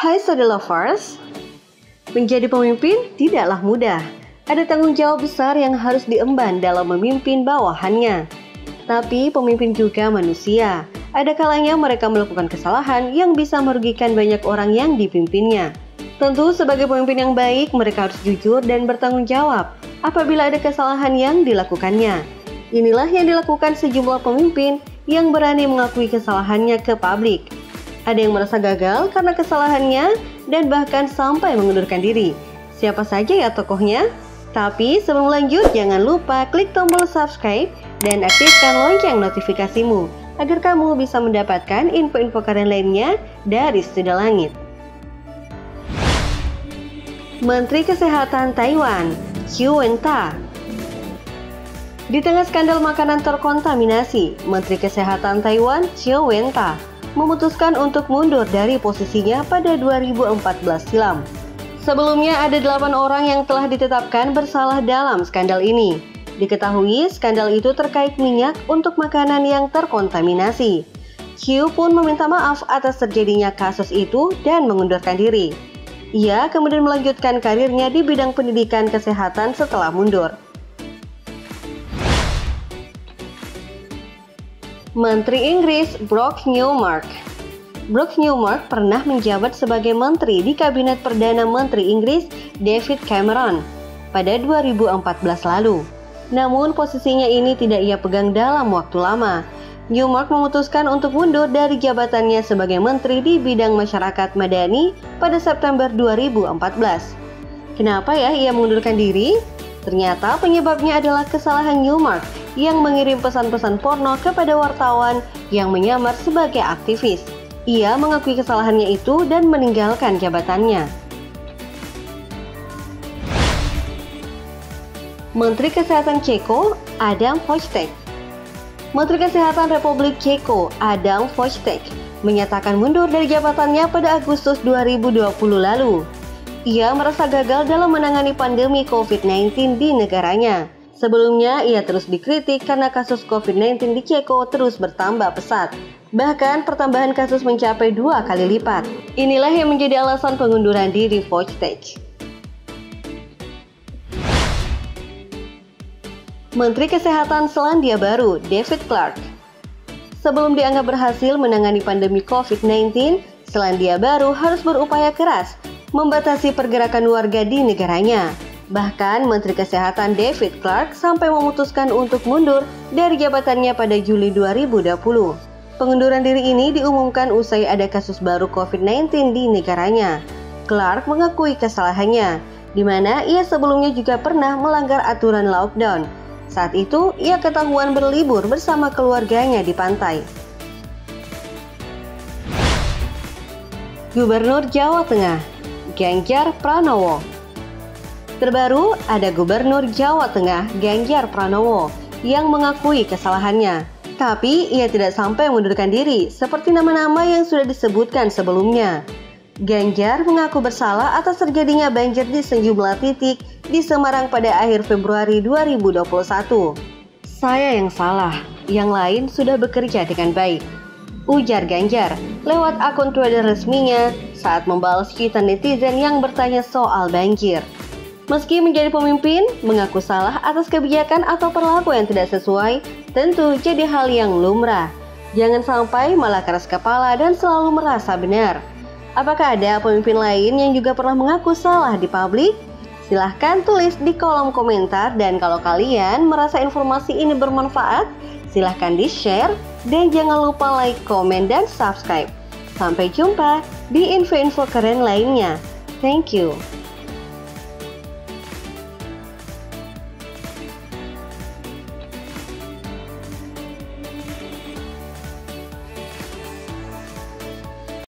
Hai Study Lovers, menjadi pemimpin tidaklah mudah. Ada tanggung jawab besar yang harus diemban dalam memimpin bawahannya. Tapi pemimpin juga manusia. Ada kalanya mereka melakukan kesalahan yang bisa merugikan banyak orang yang dipimpinnya. Tentu sebagai pemimpin yang baik, mereka harus jujur dan bertanggung jawab apabila ada kesalahan yang dilakukannya. Inilah yang dilakukan sejumlah pemimpin yang berani mengakui kesalahannya ke publik. Ada yang merasa gagal karena kesalahannya dan bahkan sampai mengundurkan diri. Siapa saja ya tokohnya? Tapi sebelum lanjut, jangan lupa klik tombol subscribe dan aktifkan lonceng notifikasimu agar kamu bisa mendapatkan info-info keren lainnya dari Studi Langit. Menteri Kesehatan Taiwan, Xu Wenta. Di tengah skandal makanan terkontaminasi, Menteri Kesehatan Taiwan, Xu Wenta, memutuskan untuk mundur dari posisinya pada 2014 silam. Sebelumnya ada 8 orang yang telah ditetapkan bersalah dalam skandal ini. Diketahui skandal itu terkait minyak untuk makanan yang terkontaminasi. Qiu pun meminta maaf atas terjadinya kasus itu dan mengundurkan diri. Ia kemudian melanjutkan karirnya di bidang pendidikan kesehatan setelah mundur. Menteri Inggris Brock Newmark. Brock Newmark pernah menjabat sebagai menteri di Kabinet Perdana Menteri Inggris David Cameron pada 2014 lalu. Namun posisinya ini tidak ia pegang dalam waktu lama. Newmark memutuskan untuk mundur dari jabatannya sebagai menteri di bidang masyarakat madani pada September 2014. Kenapa ya ia mengundurkan diri? Ternyata penyebabnya adalah kesalahan Newmark yang mengirim pesan-pesan porno kepada wartawan yang menyamar sebagai aktivis. Ia mengakui kesalahannya itu dan meninggalkan jabatannya. Menteri Kesehatan Ceko, Adam Vojtěch. Menteri Kesehatan Republik Ceko, Adam Vojtěch, menyatakan mundur dari jabatannya pada Agustus 2020 lalu. Ia merasa gagal dalam menangani pandemi COVID-19 di negaranya. Sebelumnya, ia terus dikritik karena kasus COVID-19 di Ceko terus bertambah pesat. Bahkan, pertambahan kasus mencapai 2 kali lipat. Inilah yang menjadi alasan pengunduran diri Vojtěch. Menteri Kesehatan Selandia Baru, David Clark. Sebelum dianggap berhasil menangani pandemi COVID-19, Selandia Baru harus berupaya keras membatasi pergerakan warga di negaranya. Bahkan Menteri Kesehatan David Clark sampai memutuskan untuk mundur dari jabatannya pada Juli 2020. Pengunduran diri ini diumumkan usai ada kasus baru COVID-19 di negaranya. Clark mengakui kesalahannya, di mana ia sebelumnya juga pernah melanggar aturan lockdown. Saat itu, ia ketahuan berlibur bersama keluarganya di pantai. Gubernur Jawa Tengah, Ganjar Pranowo. Terbaru, ada Gubernur Jawa Tengah, Ganjar Pranowo, yang mengakui kesalahannya. Tapi, ia tidak sampai mengundurkan diri, seperti nama-nama yang sudah disebutkan sebelumnya. Ganjar mengaku bersalah atas terjadinya banjir di sejumlah titik di Semarang pada akhir Februari 2021. Saya yang salah, yang lain sudah bekerja dengan baik, ujar Ganjar lewat akun Twitter resminya saat membalas cuitan netizen yang bertanya soal banjir. Meski menjadi pemimpin, mengaku salah atas kebijakan atau perilaku yang tidak sesuai tentu jadi hal yang lumrah. Jangan sampai malah keras kepala dan selalu merasa benar. Apakah ada pemimpin lain yang juga pernah mengaku salah di publik? Silahkan tulis di kolom komentar, dan kalau kalian merasa informasi ini bermanfaat, silahkan di-share dan jangan lupa like, komen, dan subscribe. Sampai jumpa di info-info keren lainnya. Thank you.